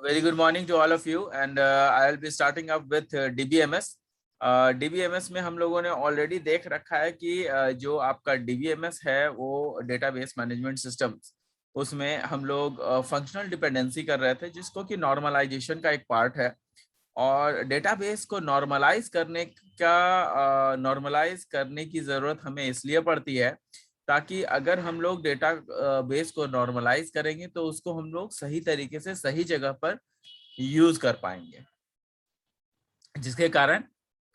Very good morning to all of you, and I'll be starting up with DBMS. DBMS में हम लोगों ने already देख रखा है कि जो आपका DBMS है वो डेटाबेस मैनेजमेंट सिस्टम, उसमें हम लोग फंक्शनल डिपेंडेंसी कर रहे थे, जिसको कि नॉर्मलाइजेशन का एक पार्ट है। और डेटाबेस को नॉर्मलाइज करने की जरूरत हमें इसलिए पड़ती है ताकि अगर हम लोग डेटा बेस को नॉर्मलाइज करेंगे तो उसको हम लोग सही तरीके से सही जगह पर यूज कर पाएंगे, जिसके कारण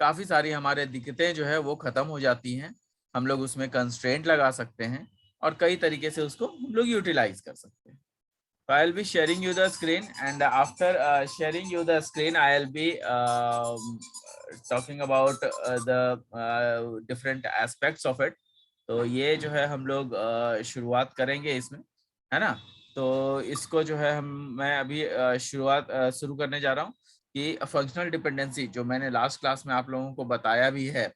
काफी सारी हमारे दिक्कतें जो है वो खत्म हो जाती हैं। हम लोग उसमें कंस्ट्रेंट लगा सकते हैं और कई तरीके से उसको हम लोग यूटिलाइज कर सकते हैं। So I'll be sharing you the screen, and after sharing you the screen, I'll be talking about the different aspects of it. तो ये जो है हम लोग शुरुआत करेंगे इसमें, है ना। तो इसको जो है मैं अभी शुरू करने जा रहा हूँ कि फंक्शनल डिपेंडेंसी जो मैंने लास्ट क्लास में आप लोगों को बताया भी है।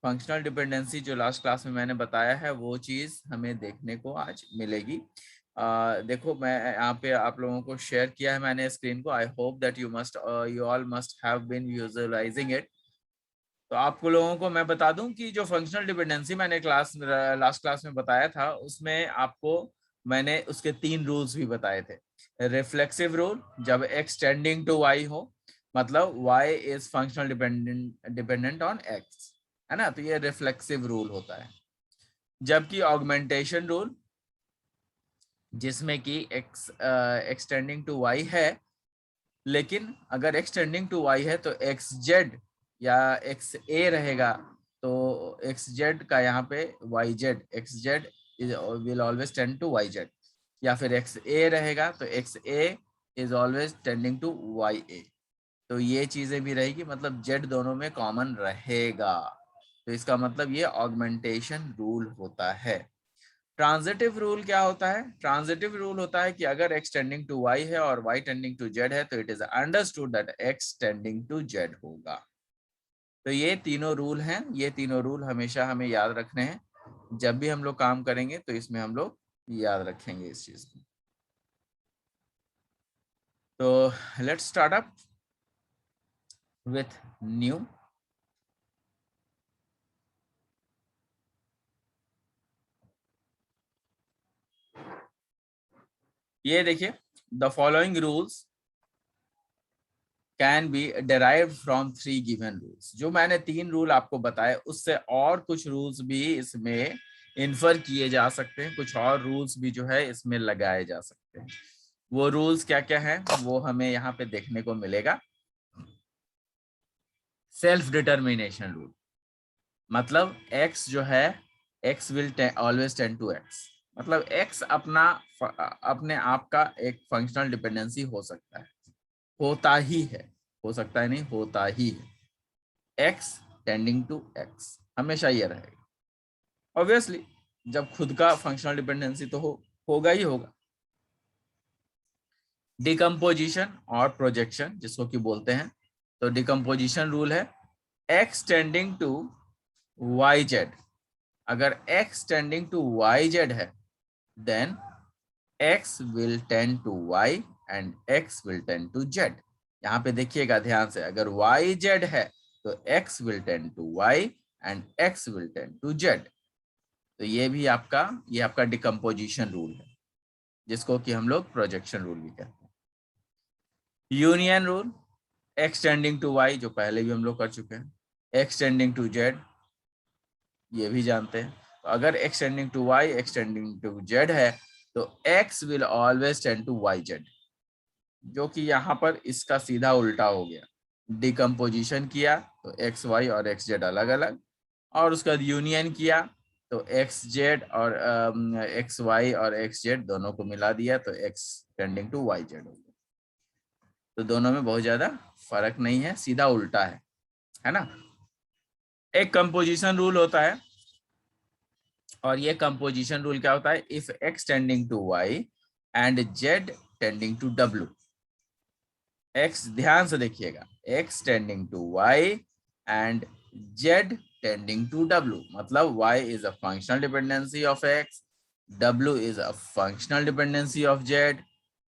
फंक्शनल डिपेंडेंसी जो लास्ट क्लास में मैंने बताया है वो चीज हमें देखने को आज मिलेगी। देखो, मैं यहाँ पे आप लोगों को शेयर किया है मैंने स्क्रीन को। I hope that you all must have been visualizing it. तो आपको लोगों को मैं बता दूं कि जो फंक्शनल डिपेंडेंसी मैंने लास्ट क्लास में बताया था, उसमें आपको मैंने उसके 3 रूल्स भी बताए थे। रिफ्लेक्सिव रूल, जब x टेंडिंग टू y हो, मतलब y is functional dependent on x, है ना, तो ये रिफ्लेक्सिव रूल होता है। जबकि ऑगमेंटेशन रूल, जिसमें कि x टेंडिंग टू y है, लेकिन अगर x टेंडिंग टू y है तो xz या xa रहेगा, तो xz का यहाँ पे yz, xz will always tend to yz, या फिर xa रहेगा तो xa is always tending to ya। तो ये चीजें भी रहेगी, मतलब z दोनों में कॉमन रहेगा। तो इसका मतलब ये ऑगमेंटेशन रूल होता है। ट्रांजिटिव रूल क्या होता है? ट्रांजिटिव रूल होता है कि अगर x टेंडिंग टू y है और y टेंडिंग टू z है तो it is understood that x tending to z होगा। तो ये तीनों रूल हैं, ये तीनों रूल हमेशा हमें याद रखने हैं। जब भी हम लोग काम करेंगे तो इसमें हम लोग याद रखेंगे इस चीज को। तो let's start up with new. ये देखिए, the following rules can be derived from 3 given rules. जो मैंने 3 रूल आपको बताए, उससे और कुछ रूल्स भी इसमें इन्फर किए जा सकते हैं, कुछ और रूल्स भी जो है इसमें लगाए जा सकते हैं। वो रूल्स क्या क्या है वो हमें यहाँ पे देखने को मिलेगा। सेल्फ डिटर्मिनेशन रूल, मतलब x जो है, x will always tend to x, मतलब x अपने आप का एक फंक्शनल डिपेंडेंसी हो सकता है, होता ही है, हो सकता है नहीं, होता ही है। x टेंडिंग टू x हमेशा ये रहेगा। ऑब्वियसली जब खुद का फंक्शनल डिपेंडेंसी तो होगा ही होगा। डिकम्पोजिशन और प्रोजेक्शन जिसको कि बोलते हैं, तो डिकम्पोजिशन रूल है x टेंडिंग टू yz। अगर x टेंडिंग टू yz है, then x will tend to y and x will tend to z। यहाँ पे देखिएगा ध्यान से, अगर yz है तो x will tend to y and x will tend to z। तो ये आपका डिकम्पोजिशन रूल है, जिसको कि हम लोग प्रोजेक्शन रूल भी कहते हैं। Union rule, x tending to y, जो पहले भी हम लोग कर चुके हैं। x टेंडिंग टू z, ये भी जानते हैं। तो अगर x tending to y, x tending to z है तो x will always tend to yz, जो कि यहाँ पर इसका सीधा उल्टा हो गया। डिकम्पोजिशन किया तो एक्स वाई और एक्स जेड अलग अलग, और उसका यूनियन किया तो एक्स जेड और एक्स वाई और एक्स जेड दोनों को मिला दिया तो X tending to Y Z हो गया। तो दोनों में बहुत ज्यादा फर्क नहीं है, सीधा उल्टा है ना। एक कंपोजिशन रूल होता है, और ये कंपोजिशन रूल क्या होता है? If X tending to Y and Z tending to W. x, ध्यान से देखिएगा, x tending to y and z tending to w, मतलब y is a functional dependency of x, w is a functional dependency of z,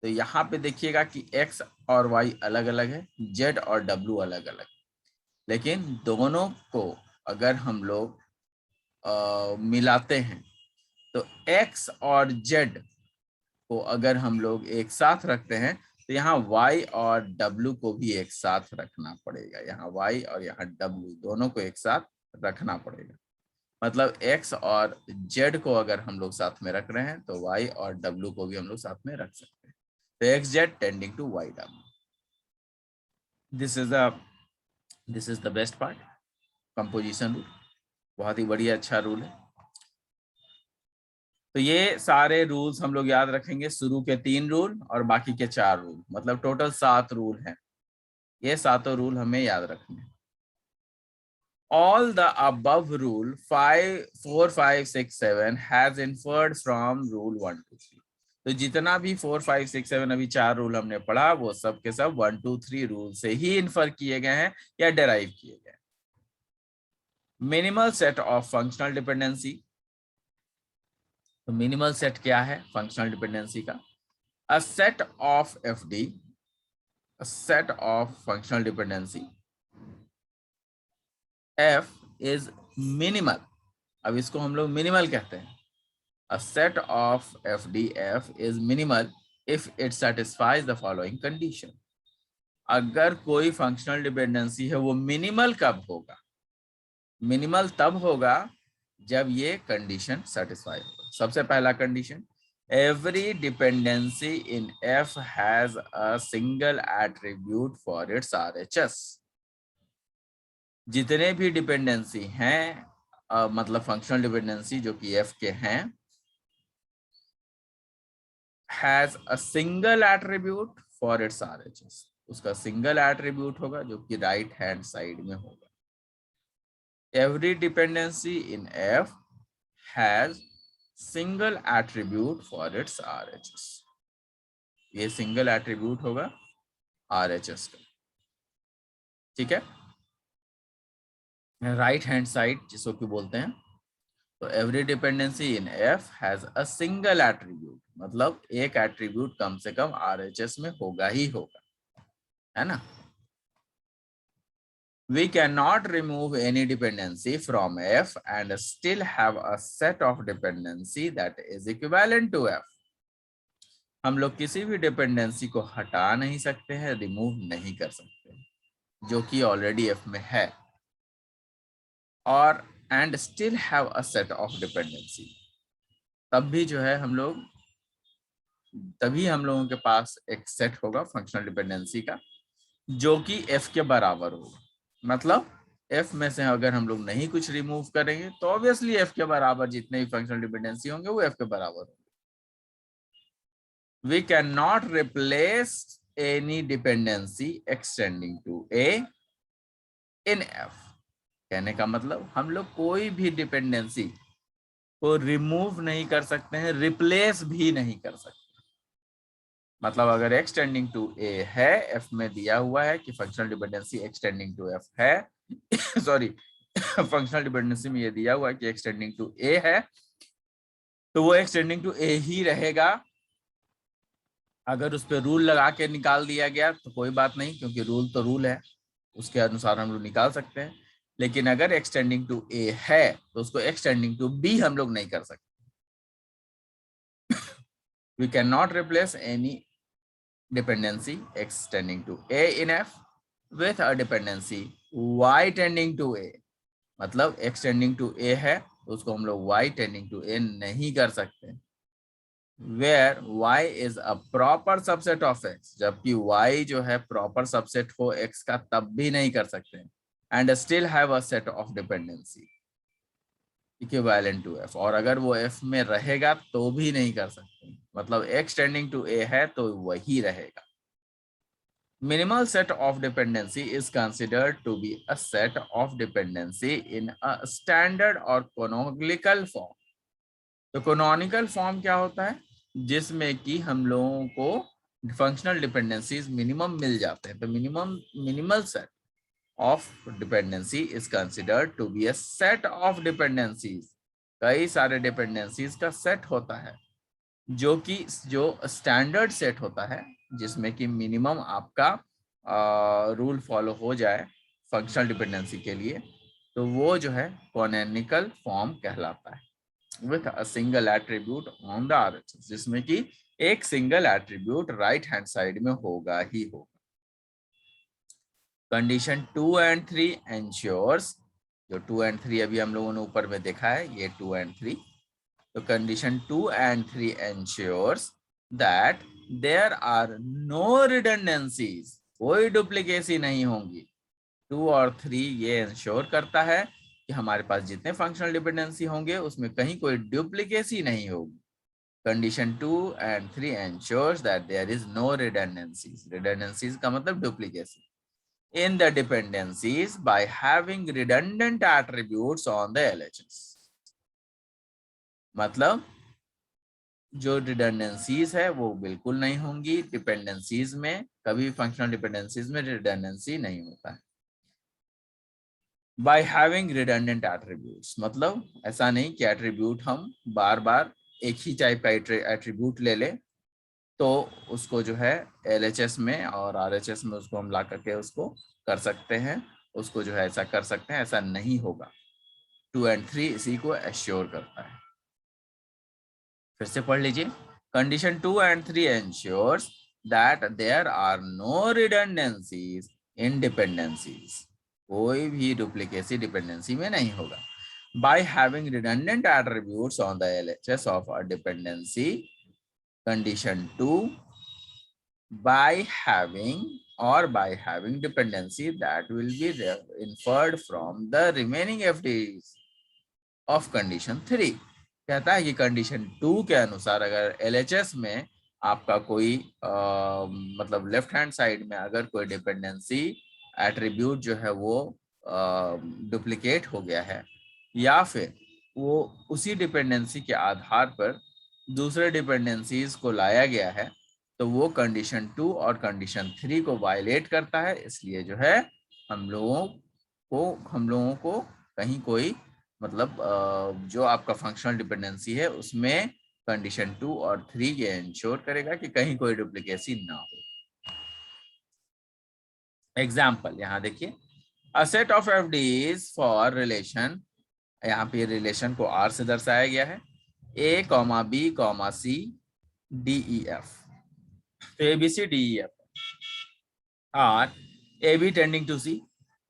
तो यहाँ पे देखिएगा कि x और y अलग अलग है, z और w अलग अलग, लेकिन दोनों को अगर हम लोग मिलाते हैं तो x और z को अगर हम लोग एक साथ रखते हैं तो यहाँ y और w को भी एक साथ रखना पड़ेगा। यहाँ y और यहाँ w दोनों को एक साथ रखना पड़ेगा। मतलब x और z को अगर हम लोग साथ में रख रहे हैं तो y और w को भी हम लोग साथ में रख सकते हैं। तो x z tending to y w, this is the best part, composition rule. बहुत ही बढ़िया अच्छा रूल है। तो ये सारे रूल्स हम लोग याद रखेंगे, शुरू के 3 रूल और बाकी के 4 रूल, मतलब टोटल 7 रूल हैं। ये सातों रूल हमें याद रखने। All the above rule 5, 4, 5, 6, 7 has inferred from rule 1, 2, 3। तो जितना भी 4, 5, 6, 7 अभी 4 रूल हमने पढ़ा वो सब के सब 1, 2, 3 रूल से ही इन्फर किए गए हैं या डेराइव किए गए। Minimal set of functional dependency. तो मिनिमल सेट क्या है फंक्शनल डिपेंडेंसी का? अ set of FD, a set of functional dependency F is minimal। अब इसको हम लोग मिनिमल कहते हैं। A set of FDF is minimal if it satisfies the following condition। अगर कोई फंक्शनल डिपेंडेंसी है वो मिनिमल कब होगा? मिनिमल तब होगा जब ये कंडीशन सेटिस्फाई होगा। सबसे पहला condition, every dependency in F has a single attribute for its RHS। जितने भी डिपेंडेंसी हैं मतलब फंक्शनल डिपेंडेंसी जो कि F के हैं, has a single attribute for its RHS। उसका सिंगल एट्रीब्यूट होगा जो कि राइट हैंड साइड में होगा। Every dependency in F has single attribute for its RHS। ये सिंगल एट्रीब्यूट होगा RHS का, ठीक है, राइट हैंड साइड जिसको कि बोलते हैं। तो every dependency in F has a single attribute, मतलब एक एट्रीब्यूट कम से कम RHS में होगा ही होगा, है ना। We cannot remove any dependency from F and still have a set of dependency that is equivalent to F। हम लोग किसी भी डिपेंडेंसी को हटा नहीं सकते हैं, रिमूव नहीं कर सकते, जो कि ऑलरेडी F में है, और and still have a set of dependency. तब भी जो है तभी हम लोगों के पास एक सेट होगा फंक्शनल डिपेंडेंसी का जो कि F के बराबर होगा। मतलब F में से अगर हम लोग नहीं कुछ रिमूव करेंगे तो ऑब्वियसली F के बराबर जितने भी फंक्शनल डिपेंडेंसी होंगे वो F के बराबर होंगे। We cannot replace any dependency extending to A in F। कहने का मतलब हम लोग कोई भी डिपेंडेंसी को रिमूव नहीं कर सकते हैं, रिप्लेस भी नहीं कर सकते। मतलब अगर एक्सटेंडिंग टू A है, F में दिया हुआ है कि functional dependency X tending to F है सॉरी फंक्शनल डिपेंडेंसी में ये दिया हुआ है कि एक्सटेंडिंग टू A है, तो वो एक्सटेंडिंग टू A ही रहेगा। अगर उस पर रूल लगा के निकाल दिया गया तो कोई बात नहीं, क्योंकि रूल तो रूल है, उसके अनुसार हम लोग निकाल सकते हैं। लेकिन अगर एक्सटेंडिंग टू A है तो उसको एक्सटेंडिंग टू B हम लोग नहीं कर सकते। We cannot replace any dependency extending to A in F with a dependency Y tending to A। मतलब extending to A है तो उसको हम लोग Y tending to A नहीं कर सकते, where Y is a proper subset of X। जबकि Y जो है proper subset हो X का तब भी नहीं कर सकते, and still have a set of dependency equivalent to F। और अगर वो F में रहेगा तो भी नहीं कर सकते, मतलब extending to A है तो वही रहेगा। Minimal set of dependency is considered to be a set of dependency in a standard or canonical form। तो canonical form क्या होता है? जिसमें कि हम लोगों को फंक्शनल डिपेंडेंसीज मिनिमम मिल जाते हैं। तो minimal set of dependency is considered to be a set of dependencies. कई सारे डिपेंडेंसीज का सेट होता है जो कि जो स्टैंडर्ड सेट होता है, जिसमें कि मिनिमम आपका रूल फॉलो हो जाए फंक्शनल डिपेंडेंसी के लिए, तो वो जो है कॉनोनिकल फॉर्म कहलाता है, with a single attribute on the RHS, जिसमें कि एक single attribute right hand side में होगा ही होगा। कंडीशन 2 एंड 3 एंश्योर्स, जो 2 एंड 3 अभी हम लोगों ने ऊपर में देखा है, ये 2 एंड 3, तो condition 2 and 3 ensures that there are no redundancies, कोई डुप्लीकेसी नहीं होंगी। 2 और 3 ये इंश्योर करता है कि हमारे पास जितने फंक्शनल डिपेंडेंसी होंगे उसमें कहीं कोई डुप्लीकेसी नहीं होगी। Condition 2 and 3 ensures that there is no redundancies, redundancies का मतलब duplicacy, in the dependencies by having redundant attributes on the LHS। मतलब जो रिडंडेंसीज है वो बिल्कुल नहीं होंगी डिपेंडेंसीज में, कभी फंक्शनल डिपेंडेंसीज में रिडंडेंसी नहीं होता है। बाय हैविंग रिडंडेंट एट्रीब्यूट्स, मतलब ऐसा नहीं कि एट्रीब्यूट हम बार बार एक ही टाइप का एट्रीब्यूट ले लें तो उसको जो है LHS में और RHS में उसको हम ला करके उसको कर सकते हैं, उसको जो है ऐसा कर सकते हैं, ऐसा नहीं होगा। 2 एंड 3 इसी को एश्योर करता है। फिर से पढ़ लीजिए, condition 2 and 3 ensures that there are no redundancies in dependencies, कोई भी डुप्लीकेसी डिपेंडेंसी में नहीं होगा। By having redundant attributes on the LHS of a dependency, condition 2, by having dependency that will be inferred from the remaining FDs of condition 3। कहता है कि condition 2 के अनुसार अगर LHS में आपका कोई मतलब लेफ्ट हैंड साइड में अगर कोई डिपेंडेंसी एट्रीब्यूट जो है वो डुप्लीकेट हो गया है, या फिर वो उसी डिपेंडेंसी के आधार पर दूसरे डिपेंडेंसीज को लाया गया है, तो वो कंडीशन 2 और कंडीशन 3 को वायलेट करता है। इसलिए जो है हम लोगों को कहीं कोई मतलब जो आपका फंक्शनल डिपेंडेंसी है उसमें कंडीशन 2 और 3 ये इंश्योर करेगा कि कहीं कोई डुप्लीकेसी ना हो। एग्जाम्पल यहाँ देखिए, अ set of FDs for relation, यहाँ पे रिलेशन को R से दर्शाया गया है, A, B, C, D, E, F। तो ABCDEF are AB tending to C,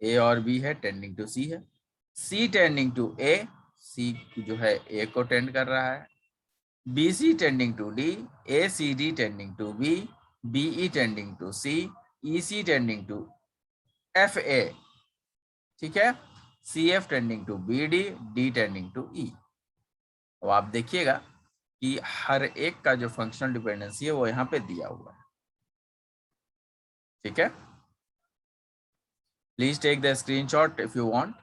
A और B है टेंडिंग टू C है, C tending to A, C जो है A को टेंड कर रहा है, BC tending to D, ACD tending to B, BE tending to C, EC tending to FA, ठीक है, CF tending to BD, D tending to E। अब आप देखिएगा कि हर एक का जो फंक्शनल डिपेंडेंसी है वो यहाँ पे दिया हुआ है, ठीक है। Please take the screenshot if you want.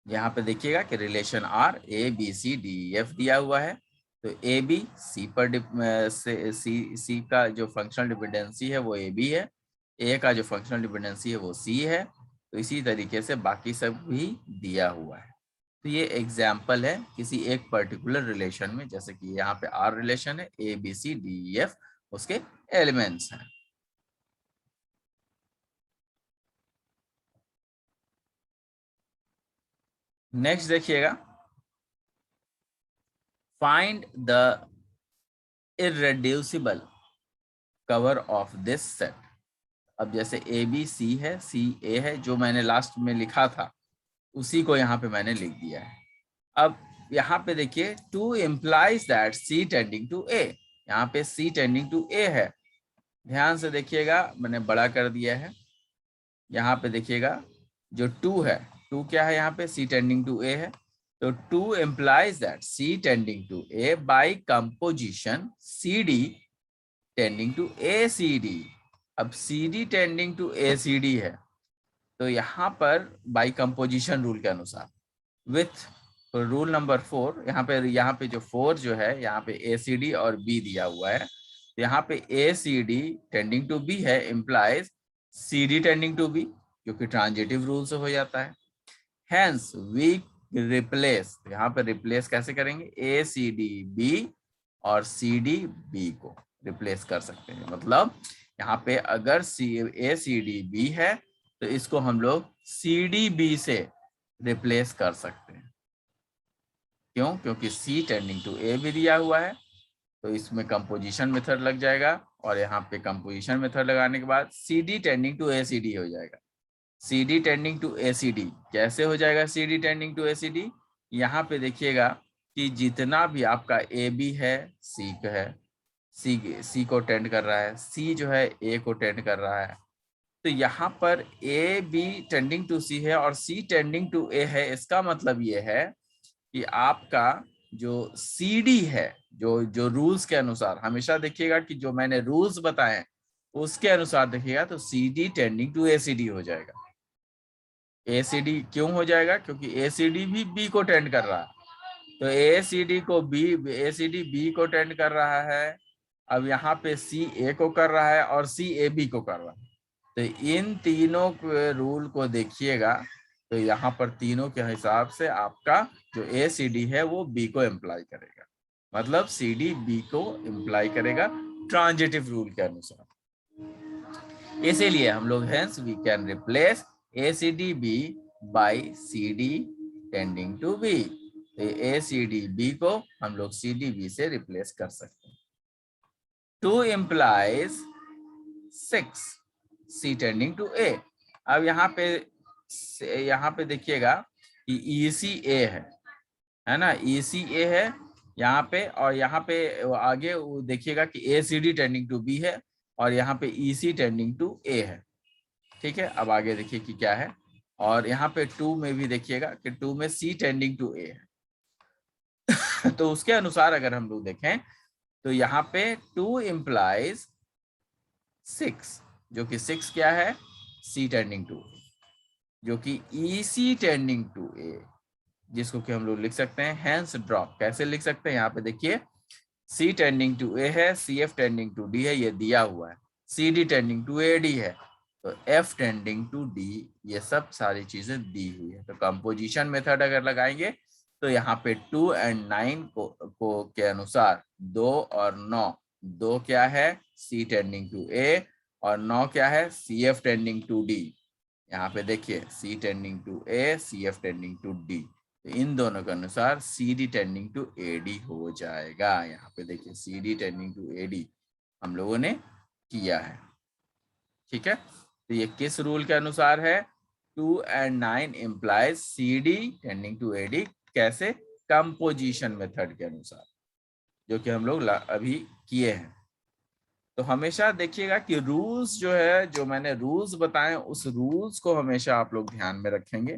यहाँ पे देखिएगा कि रिलेशन R ABCDEF दिया हुआ है, तो AB C पर C का जो फंक्शनल डिपेंडेंसी है वो AB है, A का जो फंक्शनल डिपेंडेंसी है वो C है, तो इसी तरीके से बाकी सब भी दिया हुआ है। तो ये एग्जाम्पल है किसी एक पर्टिकुलर रिलेशन में, जैसे कि यहाँ पे R रिलेशन है, ABCDEF उसके एलिमेंट्स हैं। नेक्स्ट देखिएगा, find the irreducible cover of this set. अब जैसे ABC है, CA है, जो मैंने लास्ट में लिखा था उसी को यहाँ पे मैंने लिख दिया है। अब यहाँ पे देखिए 2 implies that C tending to A, यहाँ पे C टेंडिंग टू A है, ध्यान से देखिएगा मैंने बड़ा कर दिया है। यहाँ पे देखिएगा जो 2 है, 2 क्या है यहाँ पे, C टेंडिंग टू A है, तो 2 implies that C tending to A by composition CD tending to ACD। अब CD टेंडिंग टू ACD है, तो यहाँ पर बाई कंपोजिशन रूल के अनुसार विथ रूल नंबर 4, यहाँ पे जो 4 जो है यहाँ पे ACD और B दिया हुआ है, तो यहाँ पे ACD टेंडिंग टू B है, implies CD tending to B, क्योंकि ट्रांजिटिव रूल से हो जाता है। Hence we रिप्लेस, यहाँ पे रिप्लेस कैसे करेंगे, ए सी डी बी और सी डी बी को रिप्लेस कर सकते हैं। मतलब यहाँ पे अगर ए सी डी बी है तो इसको हम लोग सी डी बी से रिप्लेस कर सकते हैं। क्यों? क्योंकि सी टेंडिंग टू ए भी दिया हुआ है, तो इसमें कंपोजिशन मेथड लग जाएगा, और यहाँ पे कंपोजिशन मेथड लगाने के बाद C D tending to A C D हो जाएगा। C D tending to A C D कैसे हो जाएगा? C D tending to A C D, यहाँ पे देखिएगा कि जितना भी आपका ए बी है, सी का है, सी को टेंड कर रहा है, सी जो है ए को टेंड कर रहा है, तो यहाँ पर ए बी टेंडिंग टू सी है और सी टेंडिंग टू ए है। इसका मतलब ये है कि आपका जो सी डी है, जो जो रूल्स के अनुसार, हमेशा देखिएगा कि जो मैंने रूल्स बताए उसके अनुसार देखिएगा, तो C D tending to A C D हो जाएगा। ए सी डी क्यों हो जाएगा? क्योंकि ए सी डी भी बी को टेंड कर रहा है, तो ए सी डी को B, A C D B को टेंड कर रहा है। अब यहाँ पे सी ए को कर रहा है और सी ए बी को कर रहा है, तो इन तीनों रूल को देखिएगा, तो यहाँ पर तीनों के हिसाब से आपका जो ए सी डी है वो बी को इम्प्लाई करेगा, मतलब सी डी बी को इम्प्लाई करेगा ट्रांजिटिव रूल के अनुसार। इसीलिए हम लोग hence we can replace A C D B by C D tending to B. A C D B को हम लोग सी डी बी से रिप्लेस कर सकते हैं। 2 implies 6 C tending to A. अब यहाँ पे देखिएगा कि ई सी ए है ना, ई सी ए है यहाँ पे, और यहाँ पे आगे देखिएगा कि A C D tending to B है और यहाँ पे ई सी टेंडिंग टू ए है। ठीक है, अब आगे देखिए कि क्या है, और यहाँ पे 2 में भी देखिएगा कि 2 में सी टेंडिंग टू ए है। तो उसके अनुसार अगर हम लोग देखें तो यहाँ पे 2 implies 6, जो कि 6 क्या है? C टेंडिंग टू, जो कि EC टेंडिंग टू A, जिसको कि हम लोग लिख सकते हैं हैंस ड्रॉप। कैसे लिख सकते हैं? यहाँ पे देखिए C टेंडिंग टू A है, CF टेंडिंग टू D है, ये दिया हुआ है, CD टेंडिंग टू AD है, तो F टेंडिंग टू D, ये सब सारी चीजें दी हुई है। तो कंपोजिशन मेथड अगर लगाएंगे तो यहाँ पे 2 और 9 को के अनुसार 2 और 9, 2 क्या है? C टेंडिंग टू A और 9 क्या है? CF tending to D। यहाँ पे देखिए C tending to A, CF tending to D, तो इन दोनों के अनुसार CD टेंडिंग टू AD हो जाएगा। यहाँ पे देखिए CD टेंडिंग टू AD हम लोगों ने किया है। ठीक है, तो ये किस रूल के अनुसार है? 2 और 9 implies CD tending to AD। कैसे? कंपोजिशन मेथड के अनुसार, जो कि हम लोग अभी किए हैं। तो हमेशा देखिएगा कि रूल्स जो है, जो मैंने रूल्स बताए उस रूल्स को हमेशा आप लोग ध्यान में रखेंगे,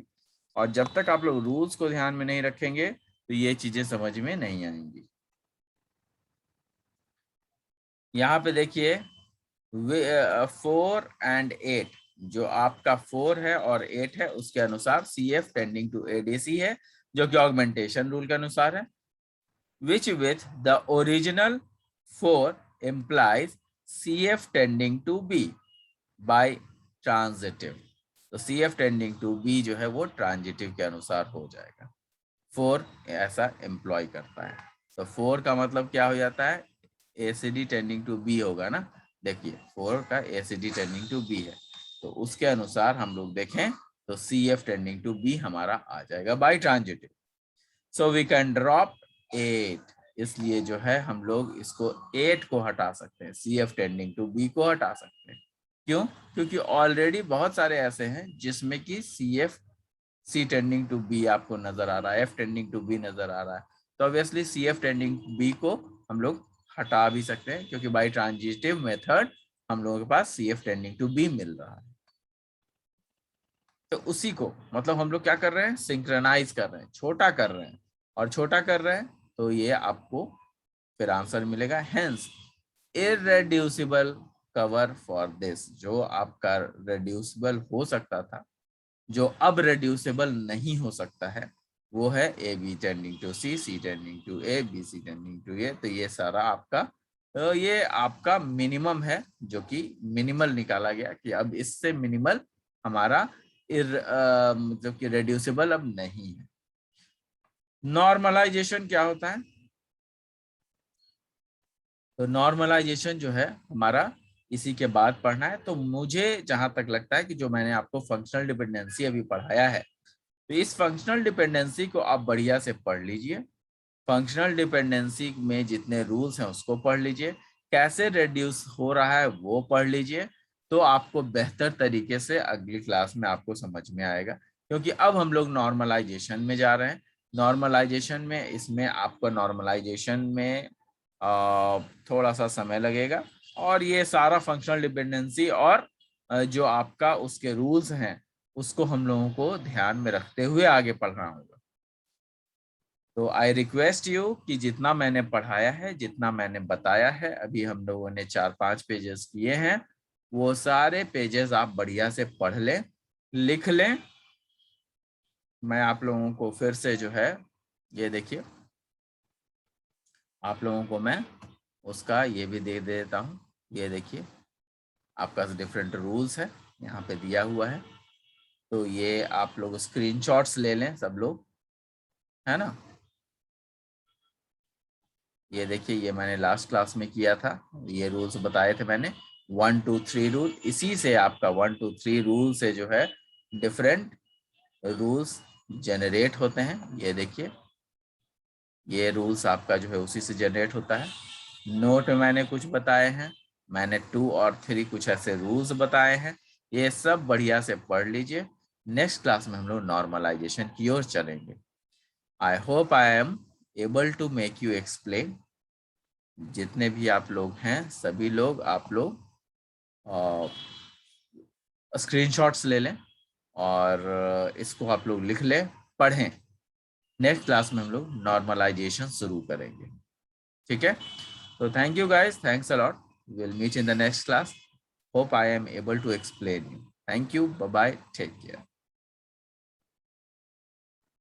और जब तक आप लोग रूल्स को ध्यान में नहीं रखेंगे तो ये चीजें समझ में नहीं आएंगी। यहाँ पे देखिए 4 और 8, जो आपका 4 है और 8 है उसके अनुसार CF टेंडिंग टू ADC है, जो कि ऑगमेंटेशन रूल के अनुसार है। which with the original 4 implies CF tending to B by transitive। तो CF tending to B जो है वो ट्रांजिटिव के अनुसार हो जाएगा। 4 ऐसा एम्प्लॉय करता है, तो 4 का मतलब क्या हो जाता है? ACD टेंडिंग टू B होगा ना। देखिए 4 का ACD टेंडिंग टू B है, तो उसके अनुसार हम लोग देखें तो CF टेंडिंग टू B हमारा आ जाएगा by transitive. So we can drop 8, इसलिए जो है हम लोग इसको 8 को हटा सकते हैं, CF टेंडिंग टू B को हटा सकते हैं। क्यों? क्योंकि ऑलरेडी बहुत सारे ऐसे हैं जिसमें कि C टेंडिंग टू B आपको नजर आ रहा है, F टेंडिंग टू B नजर आ रहा है, तो ऑब्वियसली CF टेंडिंग B को हम लोग हटा भी सकते हैं, क्योंकि बाय ट्रांजिटिव मेथड हम लोगों के पास CF टेंडिंग टू B मिल रहा है। तो उसी को मतलब हम लोग क्या कर रहे हैं? सिंक्रोनाइज कर रहे हैं, छोटा कर रहे हैं, और छोटा कर रहे हैं तो ये आपको फिर आंसर मिलेगा हेंस इररेड्यूसिबल कवर फॉर दिस। जो आपका रेड्यूसिबल हो सकता था, जो अब रेड्यूसिबल नहीं हो सकता है, वो है A B tending to C, C tending to A, B C tending to A. तो ये सारा आपका, तो ये आपका मिनिमम है, जो कि मिनिमल निकाला गया कि अब इससे मिनिमल हमारा मतलब कि रेड्यूसिबल अब नहीं है। नॉर्मलाइजेशन क्या होता है? तो नॉर्मलाइजेशन जो है हमारा इसी के बाद पढ़ना है। तो मुझे जहां तक लगता है कि जो मैंने आपको फंक्शनल डिपेंडेंसी अभी पढ़ाया है, तो इस फंक्शनल डिपेंडेंसी को आप बढ़िया से पढ़ लीजिए। फंक्शनल डिपेंडेंसी में जितने रूल्स हैं उसको पढ़ लीजिए, कैसे रिड्यूस हो रहा है वो पढ़ लीजिए। तो आपको बेहतर तरीके से अगली क्लास में आपको समझ में आएगा, क्योंकि अब हम लोग नॉर्मलाइजेशन में जा रहे हैं। नॉर्मलाइजेशन में इसमें आपको नॉर्मलाइजेशन में थोड़ा सा समय लगेगा, और ये सारा फंक्शनल डिपेंडेंसी और जो आपका उसके रूल्स हैं उसको हम लोगों को ध्यान में रखते हुए आगे पढ़ना होगा। तो आई रिक्वेस्ट यू कि जितना मैंने पढ़ाया है, जितना मैंने बताया है, अभी हम लोगों ने 4-5 पेजेस किए हैं, वो सारे पेजेस आप बढ़िया से पढ़ लें, लिख लें। मैं आप लोगों को फिर से जो है, ये देखिए, आप लोगों को मैं उसका ये भी दे देता हूँ। ये देखिए, आपका डिफरेंट रूल्स है यहाँ पे दिया हुआ है। तो ये आप लोग स्क्रीनशॉट्स ले लें सब लोग, है ना। ये देखिए, ये मैंने लास्ट क्लास में किया था, ये रूल्स बताए थे मैंने, 1 2 3 रूल। इसी से आपका 1 2 3 रूल से जो है डिफरेंट रूल्स जनरेट होते हैं। ये देखिए, ये रूल्स आपका जो है उसी से जनरेट होता है। नोट में मैंने कुछ बताए हैं, मैंने 2 और 3 कुछ ऐसे रूल्स बताए हैं। ये सब बढ़िया से पढ़ लीजिए। नेक्स्ट क्लास में हम लोग नॉर्मलाइजेशन की ओर चलेंगे। I hope I am able to make you explain. जितने भी आप लोग हैं, सभी लोग, आप लोग स्क्रीनशॉट्स ले लें और इसको आप लोग लिख लें, पढ़ें। नेक्स्ट क्लास में हम लोग नॉर्मलाइजेशन शुरू करेंगे, ठीक है। तो thank you guys, thanks a lot, will meet in the next class. Hope I am able to explain you. Thank you, bye bye, take care.